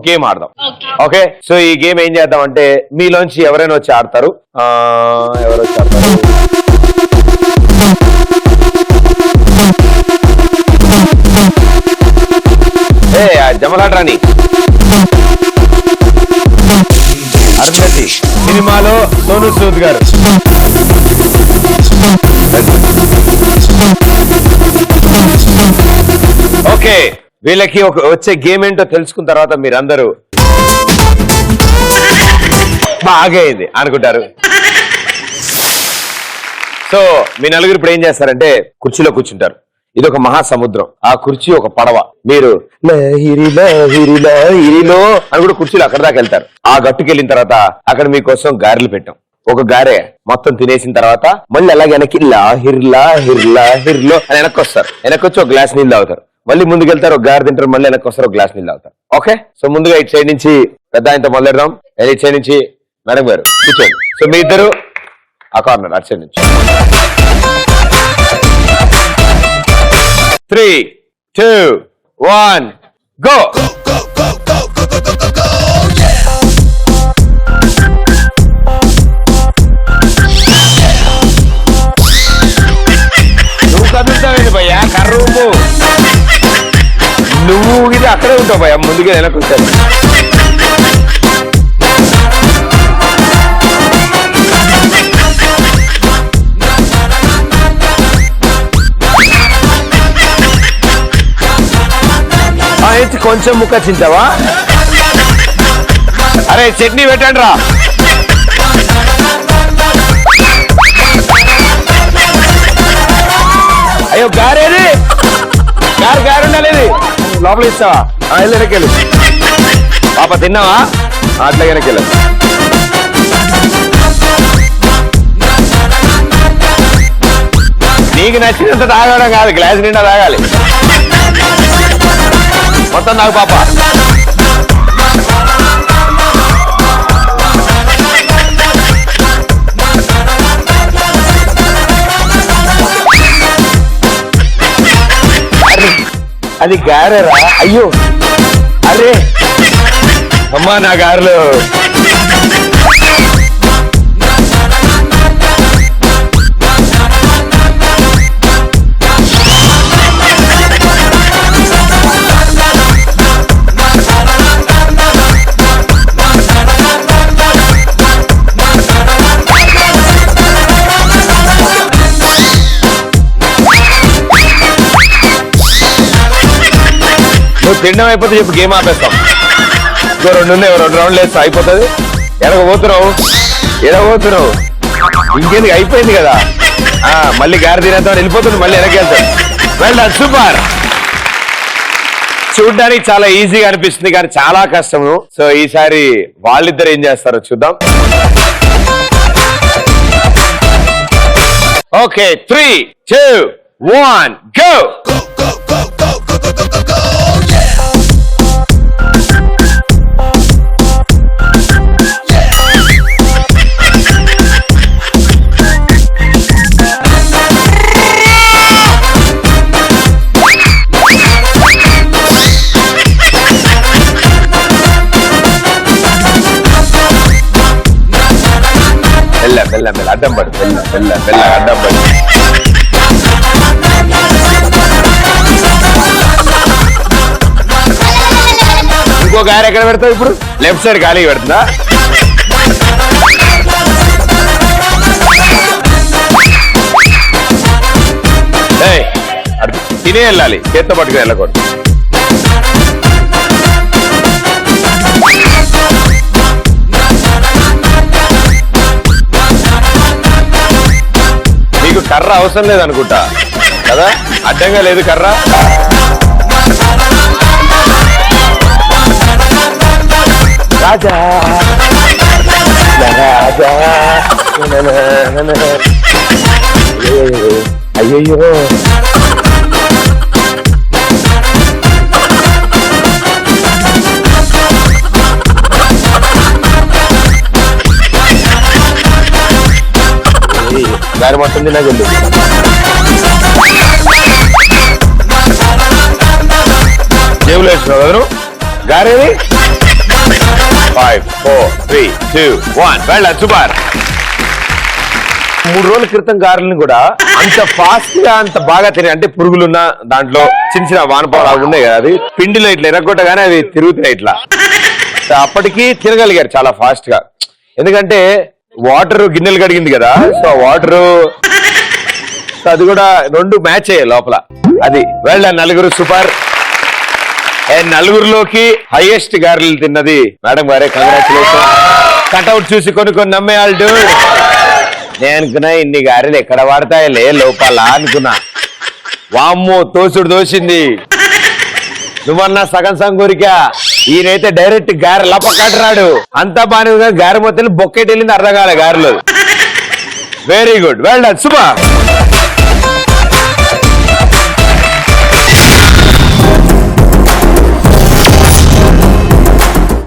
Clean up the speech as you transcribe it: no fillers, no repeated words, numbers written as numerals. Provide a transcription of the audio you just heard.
Game ఆడదాం. Okay, so ఈ game ఏం చేద్దాం అంటే మీలోంచి ఎవరైనా వచ్చి ఆడతారు. ఎవరు వచ్చి ఆడతారు? జమలాడ్రాని అరుంధతి సినిమాలో సోను సూద్ గారు. ఓకే, వీళ్ళకి వచ్చే గేమ్ ఏంటో తెలుసుకున్న తర్వాత మీరందరూ బాగా అయింది అనుకుంటారు. సో మీ నలుగురు ఇప్పుడు ఏం చేస్తారంటే కుర్చీలో కూర్చుంటారు. ఇది ఒక మహాసముద్రం, ఆ కుర్చీ ఒక పడవ. మీరు లహిరి లహిరి లహిరిలో అని కూడా కుర్చీలో అక్కడ దాకా వెళ్తారు. ఆ గట్టుకు వెళ్ళిన తర్వాత అక్కడ మీకోసం గారెలు పెట్టాం. ఒక గారె మొత్తం తినేసిన తర్వాత మళ్ళీ అలాగే వెనక్కి లాహిర్ లాహిర్ లాహిర్లో అని వెనక్కి వస్తారు. వెనక్కి వచ్చి ఒక గ్లాస్ నీళ్ళు తాగుతారు. మళ్ళీ ముందుకెళ్తారు, ఒక గారె తింటారు, మళ్ళీ వెనక్కి వస్తారు, ఒక గ్లాస్ నీళ్ళు తాగుతారు. ఓకే, సో ముందుగా ఇటు సైడ్ నుంచి పెద్ద ఆయనతో మొదలెడదాం. ఇటు సైడ్ నుంచి మేడం గారు కూర్చోండి. సో మీ ఇద్దరు ఆ కార్నర్ అటు సైడ్ నుంచి. 3, 2, 1 go. నువ్వు కదులుతావేంటి భయ్యా కర్రూపు? నువ్వు ఇది అక్కడే ఉంటావు భయ్యా, ముందుగా వెనకుంటాను. కొంచెం ముక్క చింతావా? అరే చట్నీ పెట్టండి రా. అయ్యో గారేది, గారు ఉండాలి. లోపల ఇస్తావా? వెళ్ళి వెనకెళ్ళు. పాప తిన్నావా? అట్లా వెనకెళ్ళు. నీకు నచ్చినంత తాగడం కాదు, గ్లాస్ నిండా తాగాలి మొత్తం. నాకు పాప అది గారెరా. అయ్యో అరే అమ్మా నా గారెలు. తినడం అయిపోతే చెప్పు, గేమ్ ఆపేస్తాం. ఇంకో 2 ఉన్నాయి, 2 రౌండ్లు వేస్తా అయిపోతుంది. ఎడగబోతున్నావు ఇంకేందుకు, అయిపోయింది కదా. మళ్ళీ గారి తినేద్దాం వెళ్ళిపోతుంది, మళ్ళీ వెనక్కి వెళ్తాం. Well done, super. చూడ్డానికి చాలా ఈజీగా అనిపిస్తుంది కానీ చాలా కష్టము. సో ఈసారి వాళ్ళిద్దరు ఏం చేస్తారో చూద్దాం. Okay, 3, 2, 1 go. మెల్ల అడ్డం పడు, మెల్ల అడ్డం పడు. ఇంకో గారి ఎక్కడ పెడతావు ఇప్పుడు? లెఫ్ట్ సైడ్ ఖాళీ పెడుతుందా? తినే వెళ్ళాలి, చేత్తో పట్టుకుని వెళ్ళకూడదు. మీకు కర్ర అవసరం లేదనుకుంటా కదా, అడ్డంగా లేదు కర్ర. రాజా రాజా అయ్యో గారి మొత్తం తిన్నా వెళ్ళు. జేబులో వేసుకున్నావు గారేది? 5 4 3 2 1 వెళ్ళ సూపర్ 3 రోజుల క్రితం గారెలను కూడా అంత ఫాస్ట్ గా అంత బాగా తినే అంటే పురుగులున్న దాంట్లో చిన్న చిన్న వానపాలు ఉన్నాయి కదా అది పిండిలో ఇట్లా ఎరగొట్టగానే అవి తిరుగుతున్నాయి ఇట్లా అప్పటికి తినగలిగారు చాలా ఫాస్ట్ గా ఎందుకంటే వాటర్ గిన్నెలు కడిగింది కదా సో వాటర్ అది కూడా 2 మ్యాచ్ అయ్యాయి లోపల అది వెళ్ళ నలుగురు సూపర్ నలుగురిలోకి హైయెస్ట్ గారెలు తిన్నది మేడం గారే కంగ్రాచులేషన్ కట్అవుట్ చూసి కొన్ని నమ్మేయాళ్ళు నేను అనుకున్నా ఇన్ని గారెలు ఎక్కడ వాడతాయిలే లోపల అనుకున్నా వామ్మో తోసుడు దోసింది నువ్వన్నా సగం కోరికా ఈయనైతే డైరెక్ట్ గారె లపకట్టరాడు అంతా బాగా గారె మొత్తం బొక్కెట్ వెళ్ళింది అర్థం కాలే గారెలు very good well done super